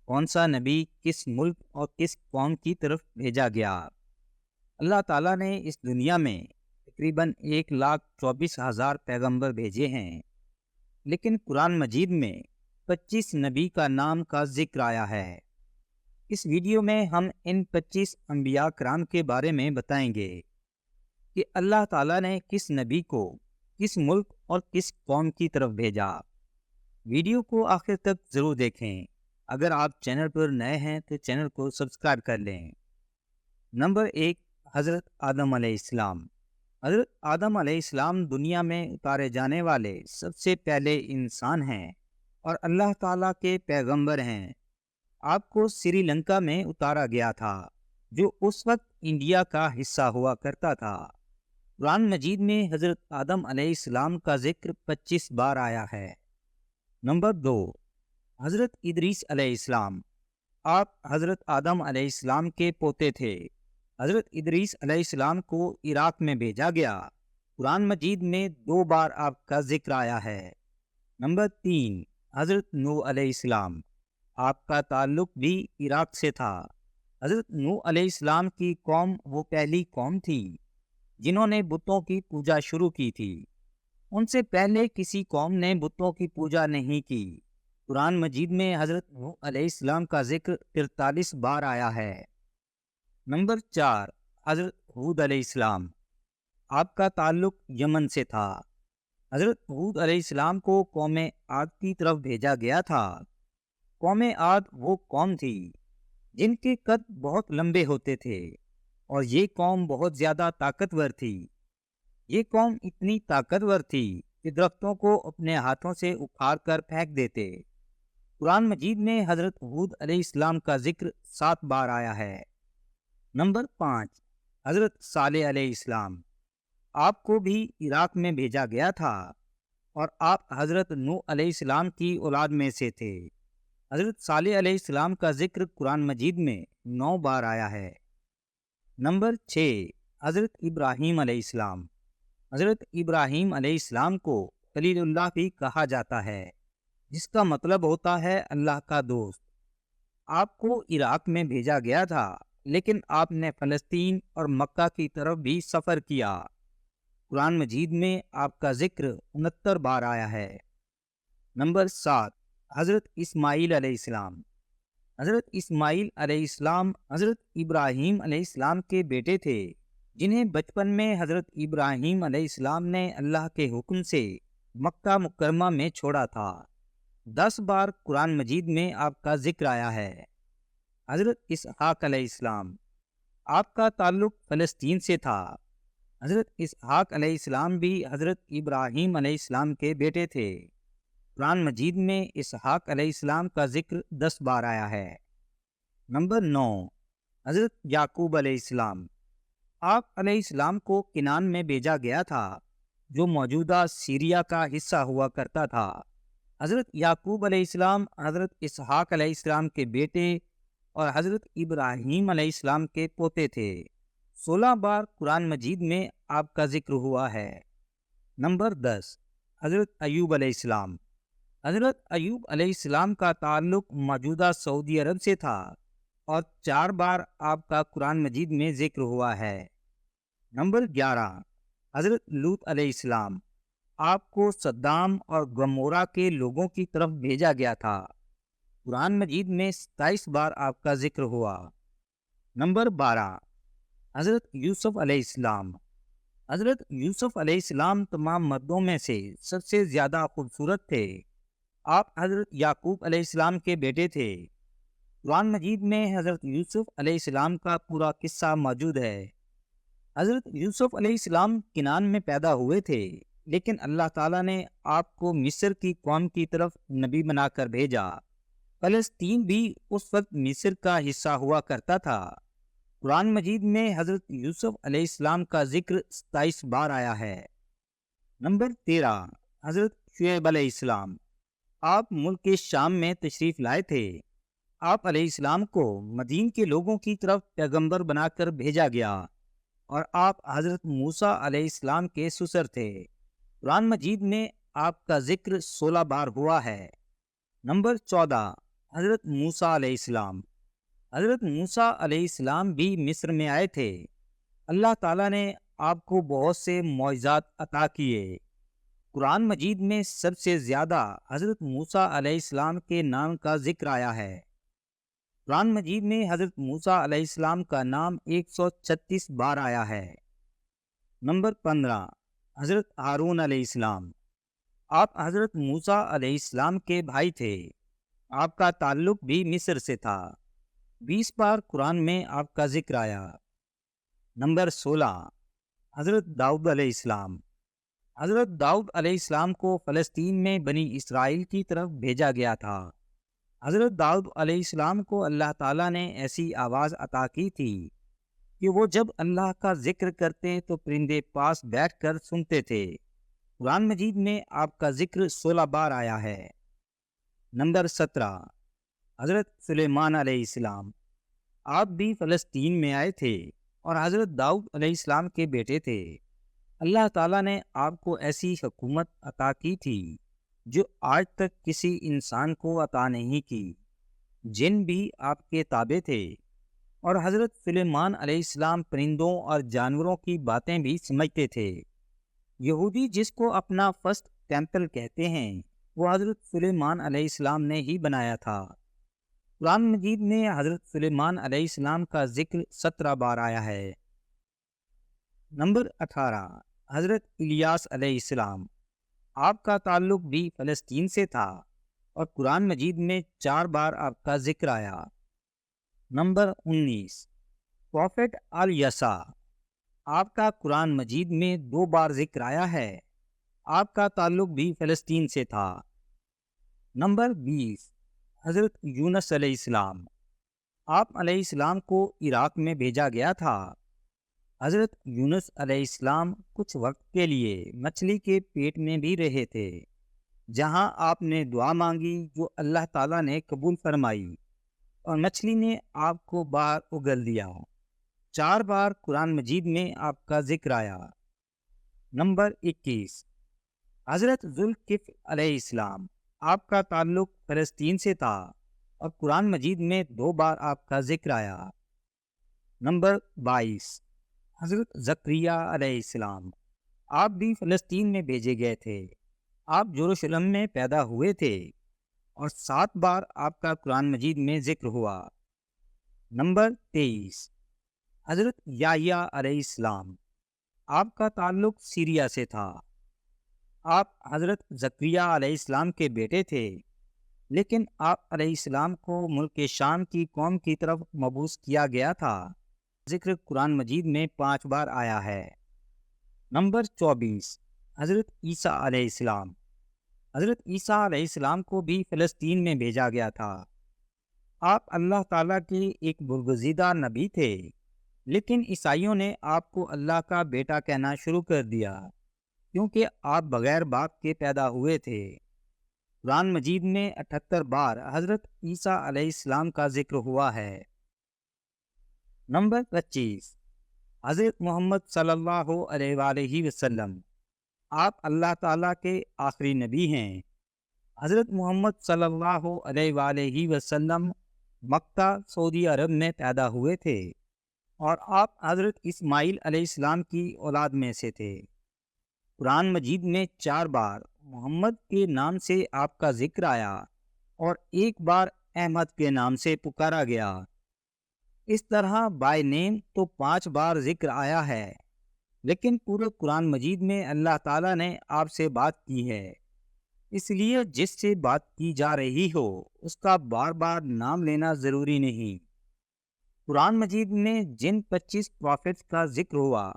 کون سا نبی کس ملک اور کس قوم کی طرف بھیجا گیا؟ اللہ تعالیٰ نے اس دنیا میں تقریباً 1,24,000 پیغمبر بھیجے ہیں، لیکن قرآن مجید میں 25 نبی کا نام کا ذکر آیا ہے۔ اس ویڈیو میں ہم ان 25 انبیاء کرام کے بارے میں بتائیں گے کہ اللہ تعالیٰ نے کس نبی کو کس ملک اور کس قوم کی طرف بھیجا۔ ویڈیو کو آخر تک ضرور دیکھیں۔ اگر آپ چینل پر نئے ہیں تو چینل کو سبسکرائب کر لیں۔ نمبر 1، حضرت آدم علیہ السلام۔ حضرت آدم علیہ السلام دنیا میں اتارے جانے والے سب سے پہلے انسان ہیں اور اللہ تعالیٰ کے پیغمبر ہیں۔ آپ کو سری لنکا میں اتارا گیا تھا، جو اس وقت انڈیا کا حصہ ہوا کرتا تھا۔ قرآن مجید میں حضرت آدم علیہ السلام کا ذکر 25 بار آیا ہے۔ نمبر 2، حضرت ادریس علیہ السلام۔ آپ حضرت آدم علیہ السلام کے پوتے تھے۔ حضرت ادریس علیہ السلام کو عراق میں بھیجا گیا۔ قرآن مجید میں 2 بار آپ کا ذکر آیا ہے۔ نمبر 3، حضرت نوح علیہ السلام۔ آپ کا تعلق بھی عراق سے تھا۔ حضرت نوح علیہ السلام کی قوم وہ پہلی قوم تھی جنہوں نے بتوں کی پوجا شروع کی تھی۔ ان سے پہلے کسی قوم نے بتوں کی پوجا نہیں کی۔ قرآن مجید میں حضرت نوح علیہ السلام کا ذکر 43 بار آیا ہے۔ نمبر 4، حضرت ہود علیہ السلام۔ آپ کا تعلق یمن سے تھا۔ حضرت ہود علیہ السلام کو قوم عاد کی طرف بھیجا گیا تھا۔ قوم عاد وہ قوم تھی جن کے قد بہت لمبے ہوتے تھے اور یہ قوم بہت زیادہ طاقتور تھی۔ یہ قوم اتنی طاقتور تھی کہ درختوں کو اپنے ہاتھوں سے اکھاڑ کر پھینک دیتے۔ قرآن مجید میں حضرت ہود علیہ السلام کا ذکر 7 بار آیا ہے۔ نمبر 5، حضرت صالح علیہ السلام۔ آپ کو بھی عراق میں بھیجا گیا تھا اور آپ حضرت نوح علیہ السلام کی اولاد میں سے تھے۔ حضرت صالح علیہ السلام کا ذکر قرآن مجید میں 9 بار آیا ہے۔ نمبر 6، حضرت ابراہیم علیہ السلام۔ حضرت ابراہیم علیہ السلام کو خلیل اللہ بھی کہا جاتا ہے، جس کا مطلب ہوتا ہے اللہ کا دوست۔ آپ کو عراق میں بھیجا گیا تھا، لیکن آپ نے فلسطین اور مکہ کی طرف بھی سفر کیا۔ قرآن مجید میں آپ کا ذکر 69 بار آیا ہے۔ نمبر 7، حضرت اسماعیل علیہ السلام۔ حضرت اسماعیل علیہ السلام حضرت ابراہیم علیہ السلام کے بیٹے تھے، جنہیں بچپن میں حضرت ابراہیم علیہ السلام نے اللہ کے حکم سے مکہ مکرمہ میں چھوڑا تھا۔ 10 بار قرآن مجید میں آپ کا ذکر آیا ہے۔ حضرت اسحاق علیہ السلام۔ آپ کا تعلق فلسطین سے تھا۔ حضرت اسحاق علیہ السلام بھی حضرت ابراہیم علیہ السلام کے بیٹے تھے۔ قرآن مجید میں اسحاق علیہ السلام کا ذکر 10 بار آیا ہے۔ نمبر 9، حضرت یعقوب علیہ السلام۔ آپ علیہ السلام کو کنعان میں بھیجا گیا تھا، جو موجودہ سیریا کا حصہ ہوا کرتا تھا۔ حضرت یعقوب علیہ السلام حضرت اسحاق علیہ السلام کے بیٹے اور حضرت ابراہیم علیہ السلام کے پوتے تھے۔ 16 بار قرآن مجید میں آپ کا ذکر ہوا ہے۔ نمبر 10، حضرت ایوب علیہ السلام۔ حضرت ایوب علیہ السلام کا تعلق موجودہ سعودی عرب سے تھا اور 4 بار آپ کا قرآن مجید میں ذکر ہوا ہے۔ نمبر 11، حضرت لوط علیہ السلام۔ آپ کو صدام اور گمورہ کے لوگوں کی طرف بھیجا گیا تھا۔ قرآن مجید میں 27 بار آپ کا ذکر ہوا۔ نمبر 12، حضرت یوسف علیہ السلام۔ حضرت یوسف علیہ السلام تمام مردوں میں سے سب سے زیادہ خوبصورت تھے۔ آپ حضرت یعقوب علیہ السلام کے بیٹے تھے۔ قرآن مجید میں حضرت یوسف علیہ السلام کا پورا قصہ موجود ہے۔ حضرت یوسف علیہ السلام کنعان میں پیدا ہوئے تھے، لیکن اللہ تعالیٰ نے آپ کو مصر کی قوم کی طرف نبی بنا کر بھیجا۔ فلسطین بھی اس وقت مصر کا حصہ ہوا کرتا تھا۔ قرآن مجید میں حضرت یوسف علیہ السلام کا ذکر 27 بار آیا ہے۔ نمبر 13، حضرت شعیب علیہ السلام۔ آپ ملک شام میں تشریف لائے تھے۔ آپ علیہ السلام کو مدین کے لوگوں کی طرف پیغمبر بنا کر بھیجا گیا اور آپ حضرت موسیٰ علیہ السلام کے سسر تھے۔ قرآن مجید میں آپ کا ذکر 16 بار ہوا ہے۔ نمبر 14، حضرت موسیٰ علیہ السلام۔ حضرت موسیٰ علیہ السلام بھی مصر میں آئے تھے۔ اللہ تعالیٰ نے آپ کو بہت سے معجزات عطا کیے۔ قرآن مجید میں سب سے زیادہ حضرت موسیٰ علیہ السلام کے نام کا ذکر آیا ہے۔ قرآن مجید میں حضرت موسیٰ علیہ السلام کا نام 136 بار آیا ہے۔ نمبر 15، حضرت ہارون علیہ السلام۔ آپ حضرت موسیٰ علیہ السلام کے بھائی تھے۔ آپ کا تعلق بھی مصر سے تھا۔ 20 بار قرآن میں آپ کا ذکر آیا۔ نمبر 16، حضرت داؤد علیہ السلام۔ حضرت داؤد علیہ السلام کو فلسطین میں بنی اسرائیل کی طرف بھیجا گیا تھا۔ حضرت داؤد علیہ السلام کو اللہ تعالیٰ نے ایسی آواز عطا کی تھی کہ وہ جب اللہ کا ذکر کرتے تو پرندے پاس بیٹھ کر سنتے تھے۔ قرآن مجید میں آپ کا ذکر 16 بار آیا ہے۔ نمبر 17، حضرت سلیمان علیہ السلام۔ آپ بھی فلسطین میں آئے تھے اور حضرت داؤد علیہ السلام کے بیٹے تھے۔ اللہ تعالیٰ نے آپ کو ایسی حکومت عطا کی تھی جو آج تک کسی انسان کو عطا نہیں کی۔ جن بھی آپ کے تابع تھے، اور حضرت سلیمان علیہ السلام پرندوں اور جانوروں کی باتیں بھی سمجھتے تھے۔ یہودی جس کو اپنا فرسٹ ٹیمپل کہتے ہیں، وہ حضرت سلیمان علیہ السلام نے ہی بنایا تھا۔ قرآن مجید میں حضرت سلیمان علیہ السلام کا ذکر 17 بار آیا ہے۔ نمبر 18، حضرت الیاس علیہ السلام۔ آپ کا تعلق بھی فلسطین سے تھا اور قرآن مجید میں 4 بار آپ کا ذکر آیا۔ نمبر 19، پروفٹ الیسا۔ آپ کا قرآن مجید میں 2 بار ذکر آیا ہے۔ آپ کا تعلق بھی فلسطین سے تھا۔ نمبر 20، حضرت یونس علیہ السلام۔ آپ علیہ السلام کو عراق میں بھیجا گیا تھا۔ حضرت یونس علیہ السلام کچھ وقت کے لیے مچھلی کے پیٹ میں بھی رہے تھے، جہاں آپ نے دعا مانگی جو اللہ تعالیٰ نے قبول فرمائی، اور مچھلی نے آپ کو باہر اگل دیا۔ 4 بار قرآن مجید میں آپ کا ذکر آیا۔ نمبر 21، حضرت ذوالکفل علیہ السلام۔ آپ کا تعلق فلسطین سے تھا اور قرآن مجید میں 2 بار آپ کا ذکر آیا۔ نمبر 22، حضرت زکریا علیہ السلام۔ آپ بھی فلسطین میں بھیجے گئے تھے۔ آپ یروشلم میں پیدا ہوئے تھے اور 7 بار آپ کا قرآن مجید میں ذکر ہوا۔ نمبر 23، حضرت یحییٰ علیہ السلام۔ آپ کا تعلق سیریا سے تھا۔ آپ حضرت زکریا علیہ السلام کے بیٹے تھے، لیکن آپ علیہ السلام کو ملک شام کی قوم کی طرف مبعوث کیا گیا تھا۔ ذکر قرآن مجید میں 5 بار آیا ہے۔ نمبر 24، حضرت عیسیٰ علیہ السلام۔ حضرت عیسیٰ علیہ السلام کو بھی فلسطین میں بھیجا گیا تھا۔ آپ اللہ تعالیٰ کے ایک برگزیدہ نبی تھے، لیکن عیسائیوں نے آپ کو اللہ کا بیٹا کہنا شروع کر دیا کیونکہ آپ بغیر باپ کے پیدا ہوئے تھے۔ قرآن مجید میں 78 بار حضرت عیسیٰ علیہ السلام کا ذکر ہوا ہے۔ نمبر 25، حضرت محمد صلی اللہ علیہ وآلہ وسلم۔ آپ اللہ تعالیٰ کے آخری نبی ہیں۔ حضرت محمد صلی اللہ علیہ وآلہ وسلم مکہ سعودی عرب میں پیدا ہوئے تھے اور آپ حضرت اسماعیل علیہ السلام کی اولاد میں سے تھے۔ قرآن مجید میں 4 بار محمد کے نام سے آپ کا ذکر آیا اور 1 بار احمد کے نام سے پکارا گیا۔ اس طرح بائی نیم تو 5 بار ذکر آیا ہے، لیکن پورے قرآن مجید میں اللہ تعالیٰ نے آپ سے بات کی ہے، اس لیے جس سے بات کی جا رہی ہو اس کا بار بار نام لینا ضروری نہیں۔ قرآن مجید میں جن 25 پروفٹس کا ذکر ہوا،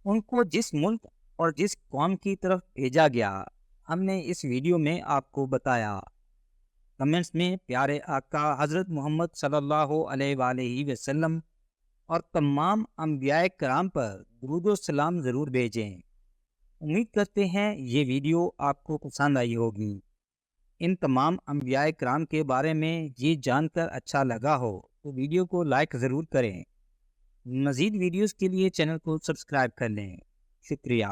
ان کو جس ملک اور جس قوم کی طرف بھیجا گیا، ہم نے اس ویڈیو میں آپ کو بتایا۔ کمنٹس میں پیارے آقا حضرت محمد صلی اللہ علیہ وآلہ وسلم اور تمام انبیاء کرام پر درود و سلام ضرور بھیجیں۔ امید کرتے ہیں یہ ویڈیو آپ کو پسند آئی ہوگی۔ ان تمام انبیاء کرام کے بارے میں یہ جان کر اچھا لگا ہو تو ویڈیو کو لائک ضرور کریں۔ مزید ویڈیوز کے لیے چینل کو سبسکرائب کر لیں۔ شکریہ۔